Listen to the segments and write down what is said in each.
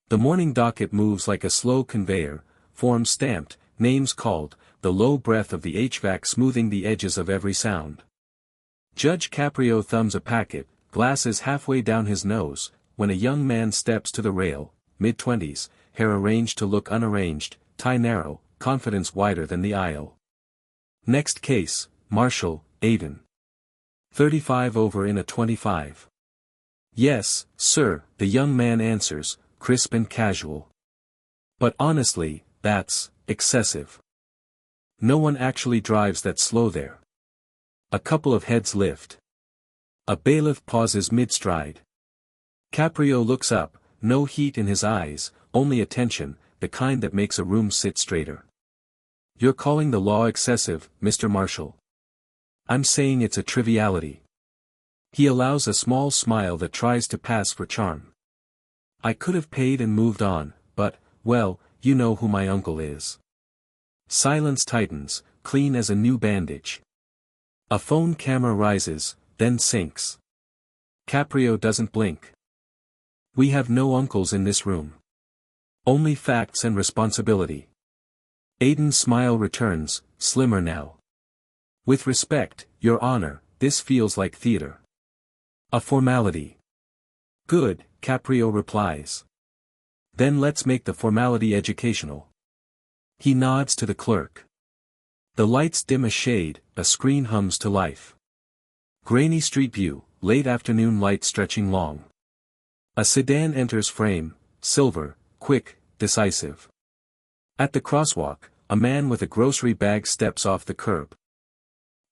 The morning docket moves like a slow conveyor, forms stamped, names called, the low breath of the HVAC smoothing the edges of every sound. Judge Caprio thumbs a packet, glasses halfway down his nose, when a young man steps to the rail, mid-20s, hair arranged to look unarranged, tie narrow, confidence wider than the aisle. Next case, Marshall, Aiden. 35 over in a 25. Yes, sir, the young man answers, crisp and casual. But honestly, that's excessive. No one actually drives that slow there. A couple of heads lift. A bailiff pauses mid-stride. Caprio looks up, no heat in his eyes, only attention, the kind that makes a room sit straighter. You're calling the law excessive, Mr. Marshall. I'm saying it's a triviality. He allows a small smile that tries to pass for charm. I could have paid and moved on, but, well, you know who my uncle is. Silence tightens, clean as a new bandage. A phone camera rises, then sinks. Caprio doesn't blink. We have no uncles in this room. Only facts and responsibility. Aiden's smile returns, slimmer now. With respect, Your Honor, this feels like theater. A formality. Good, Caprio replies. Then let's make the formality educational. He nods to the clerk. The lights dim a shade, a screen hums to life. Grainy street view, late afternoon light stretching long. A sedan enters frame, silver, quick, decisive. At the crosswalk, a man with a grocery bag steps off the curb.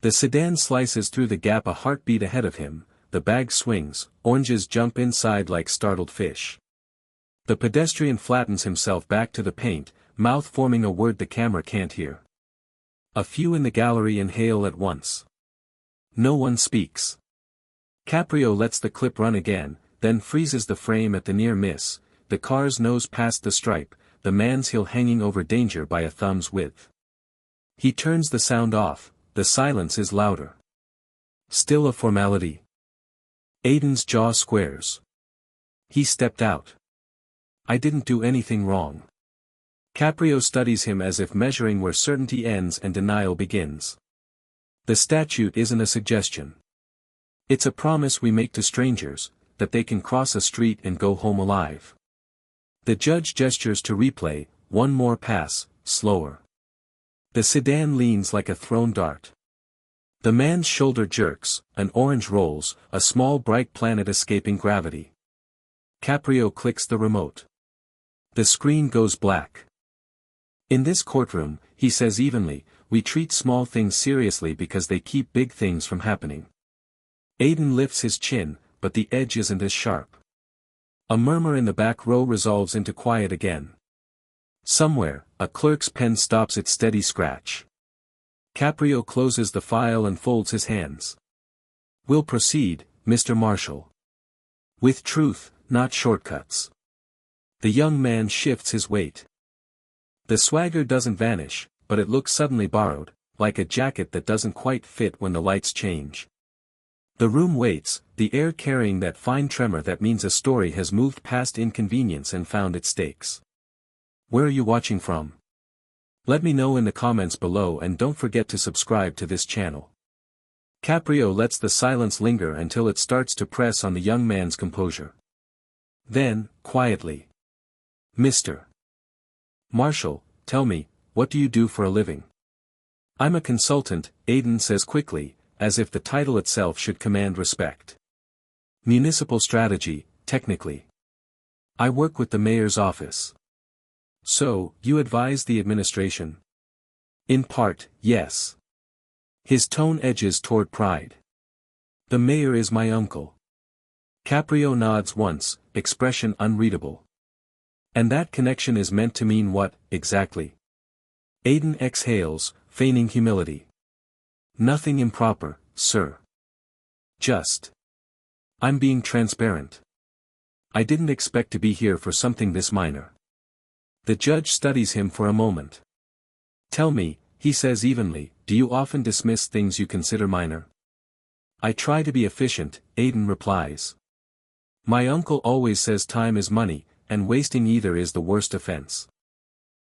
The sedan slices through the gap a heartbeat ahead of him, the bag swings, oranges jump inside like startled fish. The pedestrian flattens himself back to the paint, mouth forming a word the camera can't hear. A few in the gallery inhale at once. No one speaks. Caprio lets the clip run again, then freezes the frame at the near miss, the car's nose past the stripe, the man's heel hanging over danger by a thumb's width. He turns the sound off, the silence is louder. Still a formality. Aiden's jaw squares. He stepped out. I didn't do anything wrong. Caprio studies him as if measuring where certainty ends and denial begins. The statute isn't a suggestion. It's a promise we make to strangers, that they can cross a street and go home alive. The judge gestures to replay, one more pass, slower. The sedan leans like a thrown dart. The man's shoulder jerks, an orange rolls, a small bright planet escaping gravity. Caprio clicks the remote. The screen goes black. In this courtroom, he says evenly, we treat small things seriously because they keep big things from happening. Aiden lifts his chin, but the edge isn't as sharp. A murmur in the back row resolves into quiet again. Somewhere, a clerk's pen stops its steady scratch. Caprio closes the file and folds his hands. We'll proceed, Mr. Marshall. With truth, not shortcuts. The young man shifts his weight. The swagger doesn't vanish, but it looks suddenly borrowed, like a jacket that doesn't quite fit when the lights change. The room waits, the air carrying that fine tremor that means a story has moved past inconvenience and found its stakes. Where are you watching from? Let me know in the comments below and don't forget to subscribe to this channel. Caprio lets the silence linger until it starts to press on the young man's composure. Then, quietly. Mr. Marshall, tell me, what do you do for a living? I'm a consultant, Aiden says quickly, as if the title itself should command respect. Municipal strategy, technically. I work with the mayor's office. So, you advise the administration? In part, yes. His tone edges toward pride. The mayor is my uncle. Caprio nods once, expression unreadable. And that connection is meant to mean what, exactly? Aiden exhales, feigning humility. Nothing improper, sir. Just. I'm being transparent. I didn't expect to be here for something this minor. The judge studies him for a moment. Tell me, he says evenly, do you often dismiss things you consider minor? I try to be efficient, Aiden replies. My uncle always says time is money, and wasting either is the worst offense.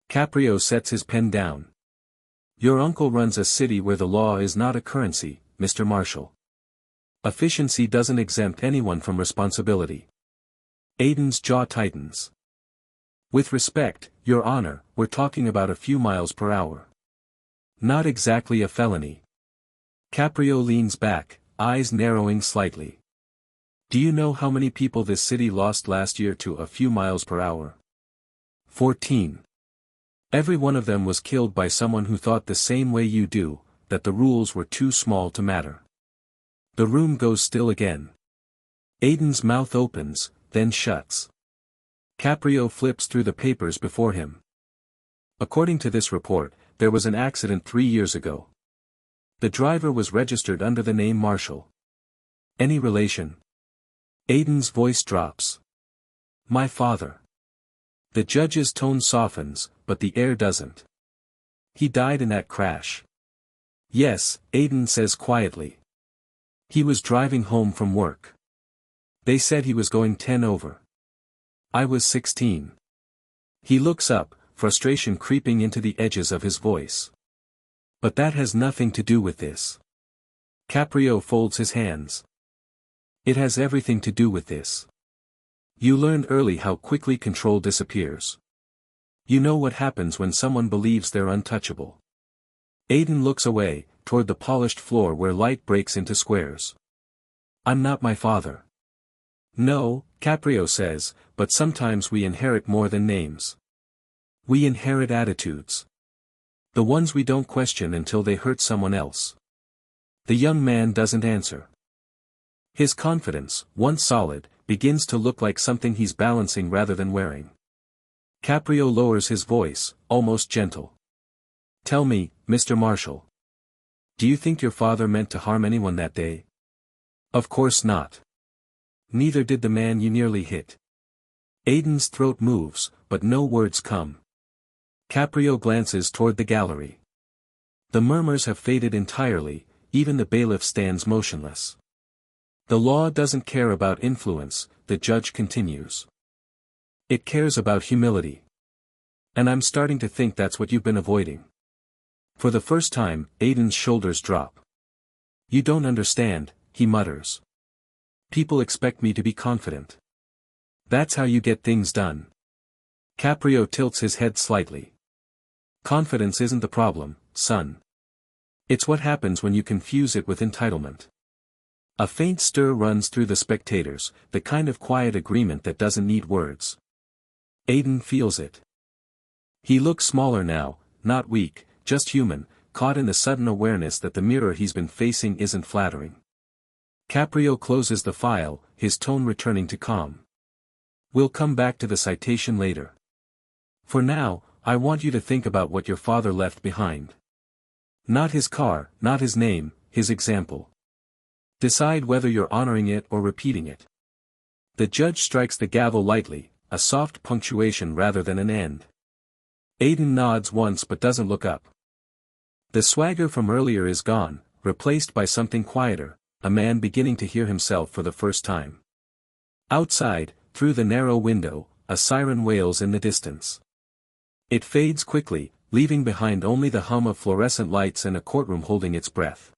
Caprio sets his pen down. Your uncle runs a city where the law is not a currency, Mr. Marshall. Efficiency doesn't exempt anyone from responsibility. Aiden's jaw tightens. With respect, Your Honor, we're talking about a few miles per hour. Not exactly a felony. Caprio leans back, eyes narrowing slightly. Do you know how many people this city lost last year to a few miles per hour? 14. Every one of them was killed by someone who thought the same way you do, that the rules were too small to matter. The room goes still again. Aiden's mouth opens, then shuts. Caprio flips through the papers before him. According to this report, there was an accident 3 years ago. The driver was registered under the name Marshall. Any relation? Aiden's voice drops. My father. The judge's tone softens, but the air doesn't. He died in that crash. Yes, Aiden says quietly. He was driving home from work. They said he was going 10 over. I was 16. He looks up, frustration creeping into the edges of his voice. But that has nothing to do with this. Caprio folds his hands. It has everything to do with this. You learned early how quickly control disappears. You know what happens when someone believes they're untouchable. Aiden looks away, toward the polished floor where light breaks into squares. I'm not my father. No, Caprio says, but sometimes we inherit more than names. We inherit attitudes. The ones we don't question until they hurt someone else. The young man doesn't answer. His confidence, once solid, begins to look like something he's balancing rather than wearing. Caprio lowers his voice, almost gentle. Tell me, Mr. Marshall. Do you think your father meant to harm anyone that day? Of course not. Neither did the man you nearly hit. Aiden's throat moves, but no words come. Caprio glances toward the gallery. The murmurs have faded entirely, even the bailiff stands motionless. The law doesn't care about influence, the judge continues. It cares about humility. And I'm starting to think that's what you've been avoiding. For the first time, Aiden's shoulders drop. You don't understand, he mutters. People expect me to be confident. That's how you get things done. Caprio tilts his head slightly. Confidence isn't the problem, son. It's what happens when you confuse it with entitlement. A faint stir runs through the spectators, the kind of quiet agreement that doesn't need words. Aiden feels it. He looks smaller now, not weak, just human, caught in the sudden awareness that the mirror he's been facing isn't flattering. Caprio closes the file, his tone returning to calm. We'll come back to the citation later. For now, I want you to think about what your father left behind. Not his car, not his name, his example. Decide whether you're honoring it or repeating it. The judge strikes the gavel lightly, a soft punctuation rather than an end. Aiden nods once but doesn't look up. The swagger from earlier is gone, replaced by something quieter, a man beginning to hear himself for the first time. Outside, through the narrow window, a siren wails in the distance. It fades quickly, leaving behind only the hum of fluorescent lights and a courtroom holding its breath.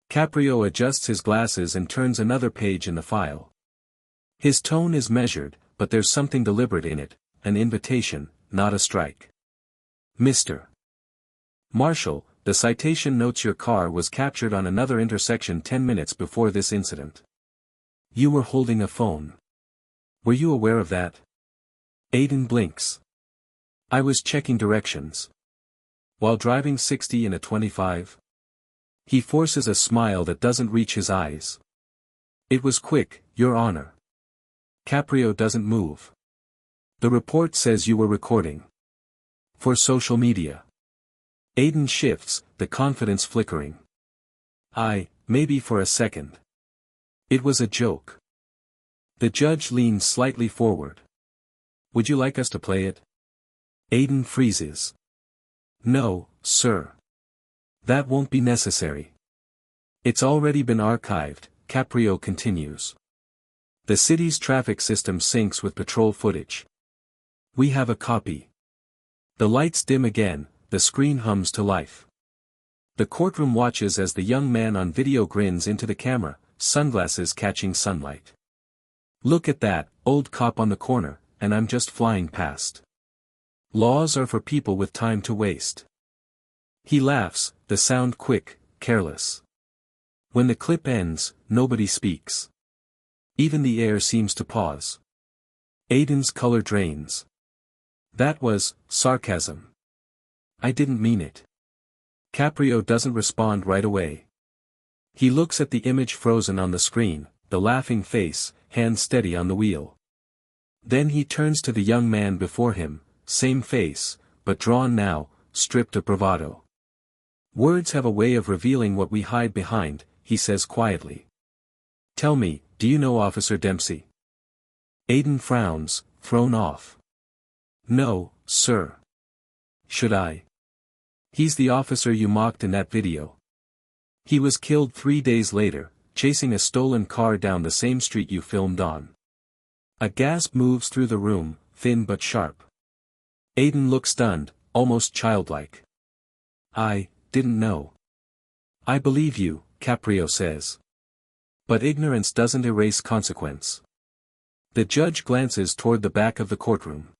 Caprio adjusts his glasses and turns another page in the file. His tone is measured, but there's something deliberate in it, an invitation, not a strike. Mr. Marshall, the citation notes your car was captured on another intersection 10 minutes before this incident. You were holding a phone. Were you aware of that? Aiden blinks. I was checking directions. While driving 60 in a 25? He forces a smile that doesn't reach his eyes. It was quick, Your Honor. Caprio doesn't move. The report says you were recording. For social media. Aiden shifts, the confidence flickering. Maybe for a second. It was a joke. The judge leans slightly forward. Would you like us to play it? Aiden freezes. No, sir. That won't be necessary. It's already been archived, Caprio continues. The city's traffic system syncs with patrol footage. We have a copy. The lights dim again, the screen hums to life. The courtroom watches as the young man on video grins into the camera, sunglasses catching sunlight. Look at that, old cop on the corner, and I'm just flying past. Laws are for people with time to waste. He laughs, the sound quick, careless. When the clip ends, nobody speaks. Even the air seems to pause. Aiden's color drains. That was sarcasm. I didn't mean it. Caprio doesn't respond right away. He looks at the image frozen on the screen, the laughing face, hand steady on the wheel. Then he turns to the young man before him, same face, but drawn now, stripped of bravado. Words have a way of revealing what we hide behind, he says quietly. Tell me, do you know Officer Dempsey? Aiden frowns, thrown off. No, sir. Should I? He's the officer you mocked in that video. He was killed 3 days later, chasing a stolen car down the same street you filmed on. A gasp moves through the room, thin but sharp. Aiden looks stunned, almost childlike. I didn't know. I believe you, Caprio says. But ignorance doesn't erase consequence. The judge glances toward the back of the courtroom.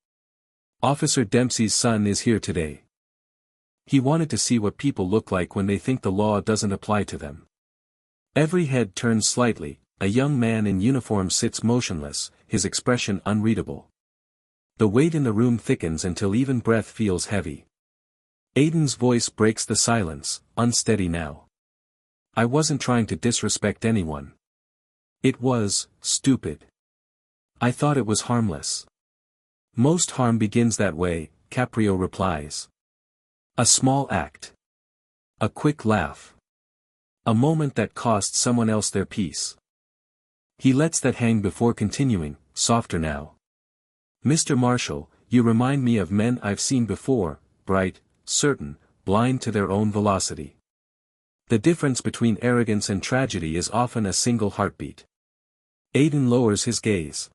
Officer Dempsey's son is here today. He wanted to see what people look like when they think the law doesn't apply to them. Every head turns slightly, a young man in uniform sits motionless, his expression unreadable. The weight in the room thickens until even breath feels heavy. Aiden's voice breaks the silence, unsteady now. I wasn't trying to disrespect anyone. It was stupid. I thought it was harmless. Most harm begins that way, Caprio replies. A small act. A quick laugh. A moment that costs someone else their peace. He lets that hang before continuing, softer now. Mr. Marshall, you remind me of men I've seen before, bright, certain, blind to their own velocity. The difference between arrogance and tragedy is often a single heartbeat. Aiden lowers his gaze.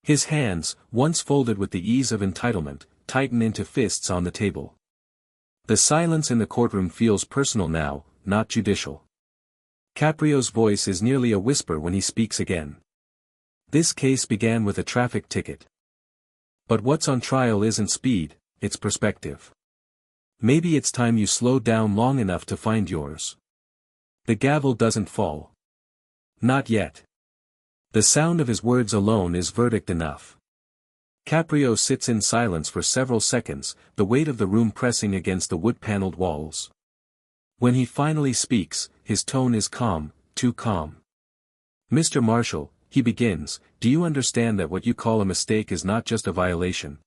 His hands, once folded with the ease of entitlement, tighten into fists on the table. The silence in the courtroom feels personal now, not judicial. Caprio's voice is nearly a whisper when he speaks again. This case began with a traffic ticket. But what's on trial isn't speed, it's perspective. Maybe it's time you slowed down long enough to find yours. The gavel doesn't fall. Not yet. The sound of his words alone is verdict enough. Caprio sits in silence for several seconds, the weight of the room pressing against the wood-paneled walls. When he finally speaks, his tone is calm, too calm. Mr. Marshall, he begins, do you understand that what you call a mistake is not just a violation?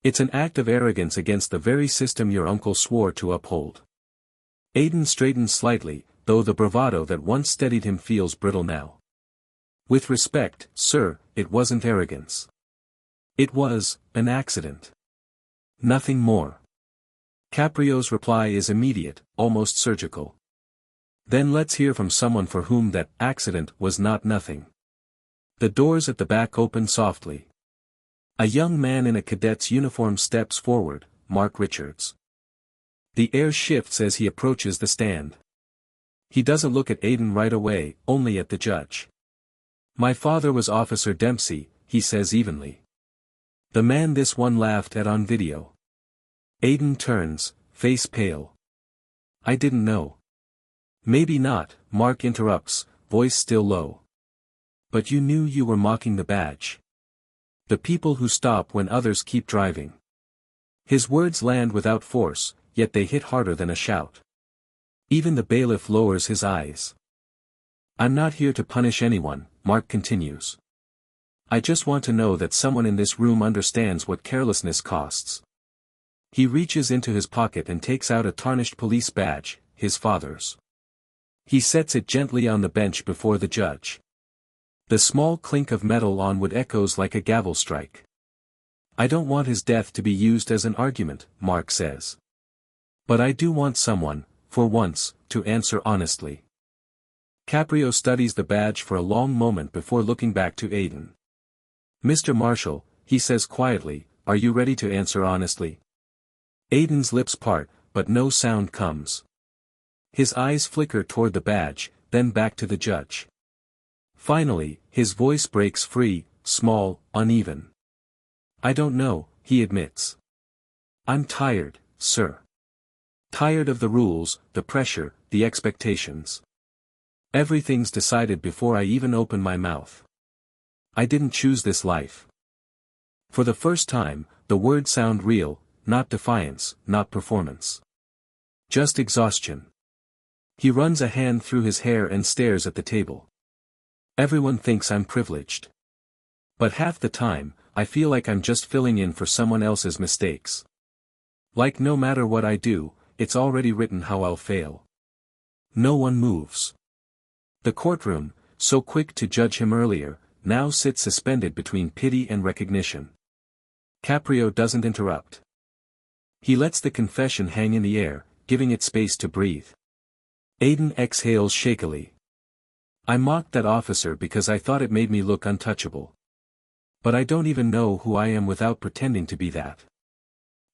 It's an act of arrogance against the very system your uncle swore to uphold. Aiden straightens slightly, though the bravado that once steadied him feels brittle now. With respect, sir, it wasn't arrogance. It was an accident. Nothing more. Caprio's reply is immediate, almost surgical. Then let's hear from someone for whom that accident was not nothing. The doors at the back open softly. A young man in a cadet's uniform steps forward, Mark Richards. The air shifts as he approaches the stand. He doesn't look at Aiden right away, only at the judge. My father was Officer Dempsey, he says evenly. The man this one laughed at on video. Aiden turns, face pale. I didn't know. Maybe not, Mark interrupts, voice still low. But you knew you were mocking the badge. The people who stop when others keep driving. His words land without force, yet they hit harder than a shout. Even the bailiff lowers his eyes. I'm not here to punish anyone, Mark continues. I just want to know that someone in this room understands what carelessness costs. He reaches into his pocket and takes out a tarnished police badge, his father's. He sets it gently on the bench before the judge. The small clink of metal on wood echoes like a gavel strike. I don't want his death to be used as an argument, Mark says. But I do want someone, for once, to answer honestly. Caprio studies the badge for a long moment before looking back to Aiden. Mr. Marshall, he says quietly, are you ready to answer honestly? Aiden's lips part, but no sound comes. His eyes flicker toward the badge, then back to the judge. Finally, his voice breaks free, small, uneven. I don't know, he admits. I'm tired, sir. Tired of the rules, the pressure, the expectations. Everything's decided before I even open my mouth. I didn't choose this life. For the first time, the words sound real, not defiance, not performance. Just exhaustion. He runs a hand through his hair and stares at the table. Everyone thinks I'm privileged. But half the time, I feel like I'm just filling in for someone else's mistakes. Like no matter what I do, it's already written how I'll fail. No one moves. The courtroom, so quick to judge him earlier, now sits suspended between pity and recognition. Caprio doesn't interrupt. He lets the confession hang in the air, giving it space to breathe. Aiden exhales shakily. I mocked that officer because I thought it made me look untouchable. But I don't even know who I am without pretending to be that.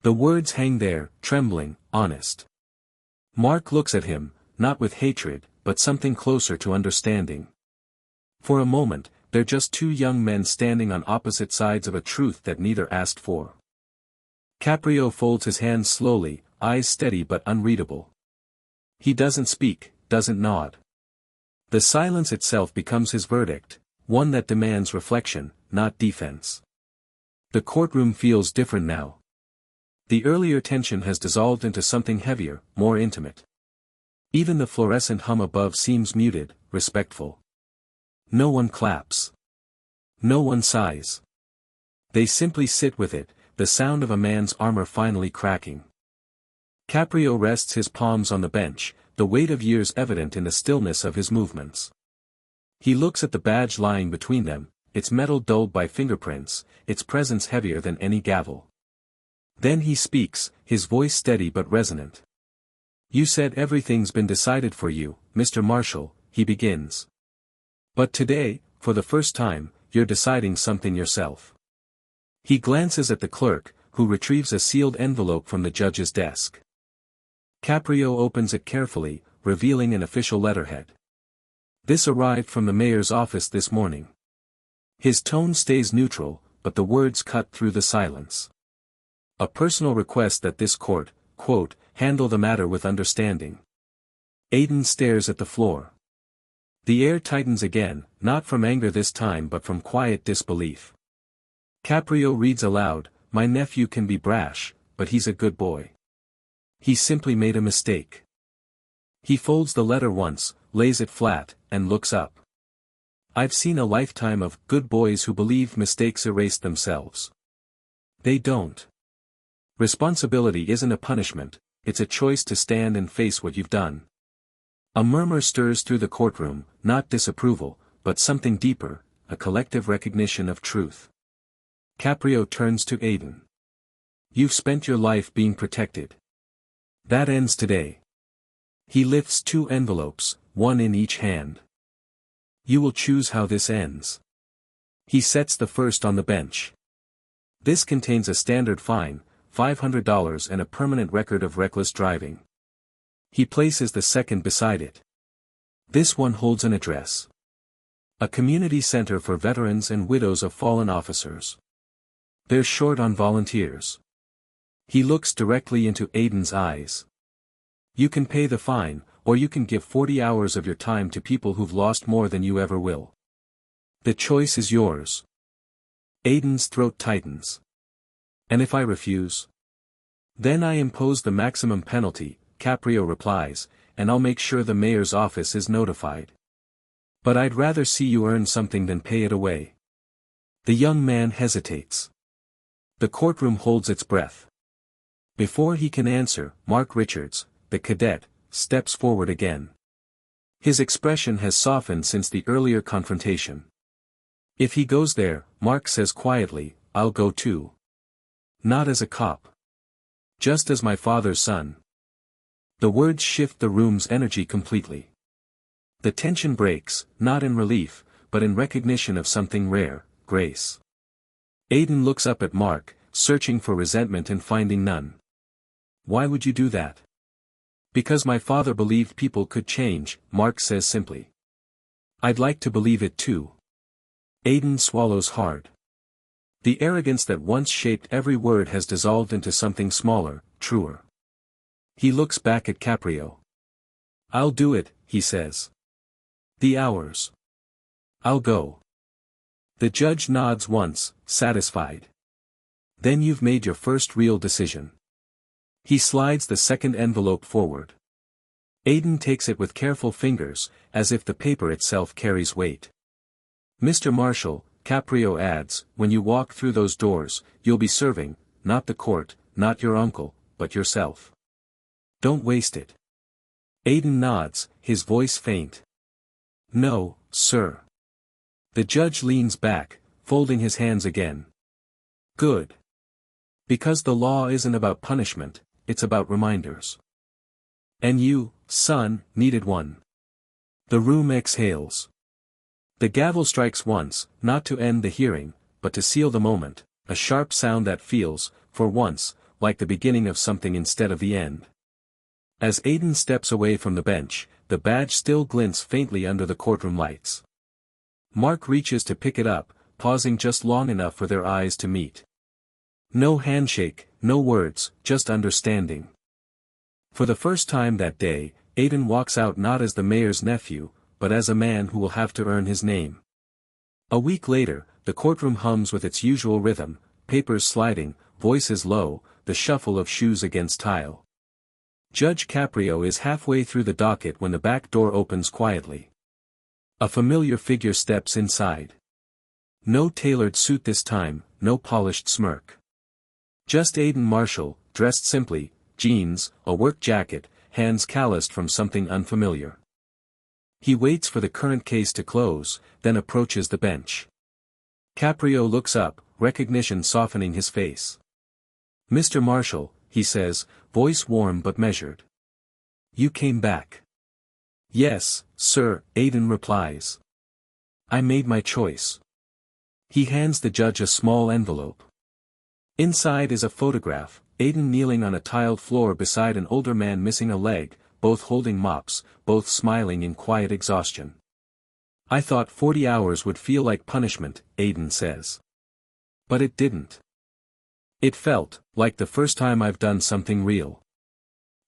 The words hang there, trembling, honest. Mark looks at him, not with hatred, but something closer to understanding. For a moment, they're just two young men standing on opposite sides of a truth that neither asked for. Caprio folds his hands slowly, eyes steady but unreadable. He doesn't speak, doesn't nod. The silence itself becomes his verdict, one that demands reflection, not defense. The courtroom feels different now. The earlier tension has dissolved into something heavier, more intimate. Even the fluorescent hum above seems muted, respectful. No one claps. No one sighs. They simply sit with it, the sound of a man's armor finally cracking. Caprio rests his palms on the bench, the weight of years evident in the stillness of his movements. He looks at the badge lying between them, its metal dulled by fingerprints, its presence heavier than any gavel. Then he speaks, his voice steady but resonant. You said everything's been decided for you, Mr. Marshall, he begins. But today, for the first time, you're deciding something yourself. He glances at the clerk, who retrieves a sealed envelope from the judge's desk. Caprio opens it carefully, revealing an official letterhead. This arrived from the mayor's office this morning. His tone stays neutral, but the words cut through the silence. A personal request that this court, quote, handle the matter with understanding. Aiden stares at the floor. The air tightens again, not from anger this time but from quiet disbelief. Caprio reads aloud, my nephew can be brash, but he's a good boy. He simply made a mistake. He folds the letter once, lays it flat, and looks up. I've seen a lifetime of good boys who believe mistakes erase themselves. They don't. Responsibility isn't a punishment, it's a choice to stand and face what you've done. A murmur stirs through the courtroom, not disapproval, but something deeper, a collective recognition of truth. Caprio turns to Aiden. You've spent your life being protected. That ends today. He lifts 2 envelopes, one in each hand. You will choose how this ends. He sets the first on the bench. This contains a standard fine, $500 and a permanent record of reckless driving. He places the second beside it. This one holds an address. A community center for veterans and widows of fallen officers. They're short on volunteers. He looks directly into Aiden's eyes. You can pay the fine, or you can give 40 hours of your time to people who've lost more than you ever will. The choice is yours. Aiden's throat tightens. And if I refuse? Then I impose the maximum penalty, Caprio replies, and I'll make sure the mayor's office is notified. But I'd rather see you earn something than pay it away. The young man hesitates. The courtroom holds its breath. Before he can answer, Mark Richards, the cadet, steps forward again. His expression has softened since the earlier confrontation. If he goes there, Mark says quietly, I'll go too. Not as a cop. Just as my father's son. The words shift the room's energy completely. The tension breaks, not in relief, but in recognition of something rare, grace. Aiden looks up at Mark, searching for resentment and finding none. Why would you do that? Because my father believed people could change, Mark says simply. I'd like to believe it too. Aiden swallows hard. The arrogance that once shaped every word has dissolved into something smaller, truer. He looks back at Caprio. I'll do it, he says. The hours. I'll go. The judge nods once, satisfied. Then you've made your first real decision. He slides the second envelope forward. Aiden takes it with careful fingers, as if the paper itself carries weight. Mr. Marshall, Caprio adds, when you walk through those doors, you'll be serving, not the court, not your uncle, but yourself. Don't waste it. Aiden nods, his voice faint. No, sir. The judge leans back, folding his hands again. Good. Because the law isn't about punishment, it's about reminders. And you, son, needed one. The room exhales. The gavel strikes once, not to end the hearing, but to seal the moment, a sharp sound that feels, for once, like the beginning of something instead of the end. As Aiden steps away from the bench, the badge still glints faintly under the courtroom lights. Mark reaches to pick it up, pausing just long enough for their eyes to meet. No handshake, no words, just understanding. For the first time that day, Aiden walks out not as the mayor's nephew, but as a man who will have to earn his name. A week later, the courtroom hums with its usual rhythm, papers sliding, voices low, the shuffle of shoes against tile. Judge Caprio is halfway through the docket when the back door opens quietly. A familiar figure steps inside. No tailored suit this time, no polished smirk. Just Aiden Marshall, dressed simply, jeans, a work jacket, hands calloused from something unfamiliar. He waits for the current case to close, then approaches the bench. Caprio looks up, recognition softening his face. Mr. Marshall, he says, voice warm but measured. You came back. Yes, sir, Aiden replies. I made my choice. He hands the judge a small envelope. Inside is a photograph, Aiden kneeling on a tiled floor beside an older man missing a leg, both holding mops, both smiling in quiet exhaustion. I thought 40 hours would feel like punishment, Aiden says. But it didn't. It felt like the first time I've done something real.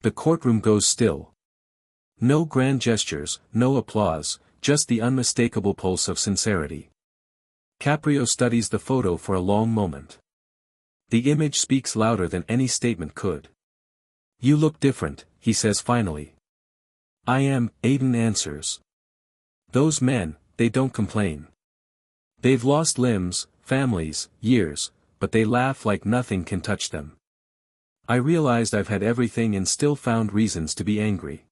The courtroom goes still. No grand gestures, no applause, just the unmistakable pulse of sincerity. Caprio studies the photo for a long moment. The image speaks louder than any statement could. You look different, he says finally. I am, Aiden answers. Those men, they don't complain. They've lost limbs, families, years, but they laugh like nothing can touch them. I realized I've had everything and still found reasons to be angry.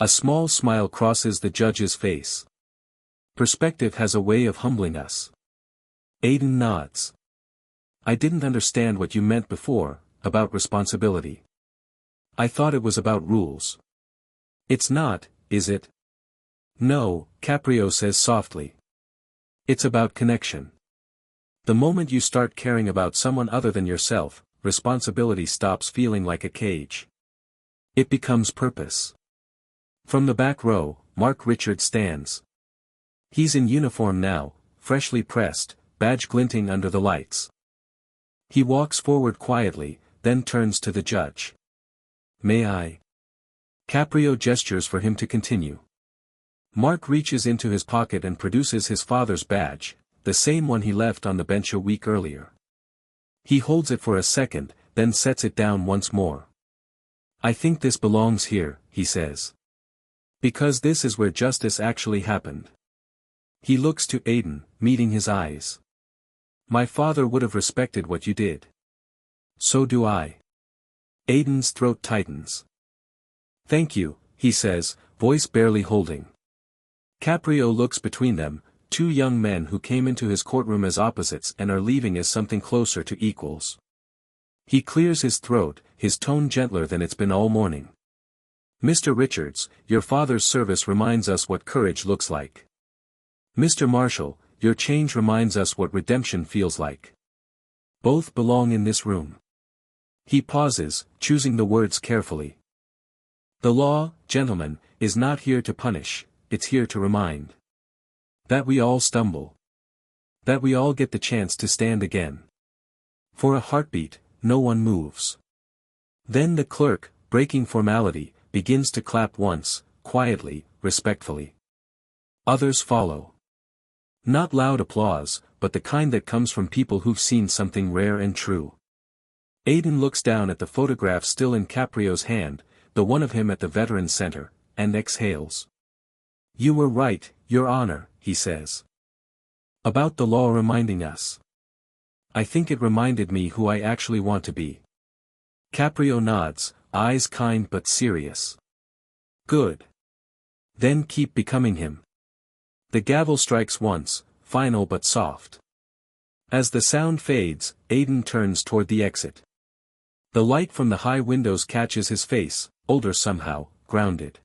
A small smile crosses the judge's face. Perspective has a way of humbling us. Aiden nods. I didn't understand what you meant before, about responsibility. I thought it was about rules. It's not, is it? No, Caprio says softly. It's about connection. The moment you start caring about someone other than yourself, responsibility stops feeling like a cage. It becomes purpose. From the back row, Mark Richard stands. He's in uniform now, freshly pressed, badge glinting under the lights. He walks forward quietly, then turns to the judge. May I? Caprio gestures for him to continue. Mark reaches into his pocket and produces his father's badge, the same one he left on the bench a week earlier. He holds it for a second, then sets it down once more. I think this belongs here, he says. Because this is where justice actually happened. He looks to Aiden, meeting his eyes. My father would have respected what you did. So do I. Aiden's throat tightens. Thank you, he says, voice barely holding. Caprio looks between them, two young men who came into his courtroom as opposites and are leaving as something closer to equals. He clears his throat, his tone gentler than it's been all morning. Mr. Richards, your father's service reminds us what courage looks like. Mr. Marshall, your change reminds us what redemption feels like. Both belong in this room. He pauses, choosing the words carefully. The law, gentlemen, is not here to punish, it's here to remind. That we all stumble. That we all get the chance to stand again. For a heartbeat, no one moves. Then the clerk, breaking formality, begins to clap once, quietly, respectfully. Others follow. Not loud applause, but the kind that comes from people who've seen something rare and true. Aidan looks down at the photograph still in Caprio's hand, the one of him at the Veterans Center, and exhales. "You were right, Your Honor," he says. "About the law reminding us. I think it reminded me who I actually want to be." Caprio nods, eyes kind but serious. "Good. Then keep becoming him." The gavel strikes once, final but soft. As the sound fades, Aidan turns toward the exit. The light from the high windows catches his face, older somehow, grounded.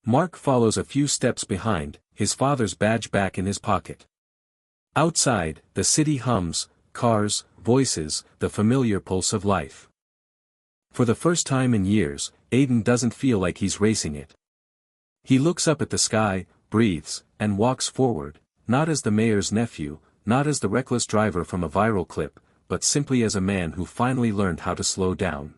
Mark follows a few steps behind, his father's badge back in his pocket. Outside, the city hums, cars, voices, the familiar pulse of life. For the first time in years, Aidan doesn't feel like he's racing it. He looks up at the sky, breathes, and walks forward, not as the mayor's nephew, not as the reckless driver from a viral clip, but simply as a man who finally learned how to slow down.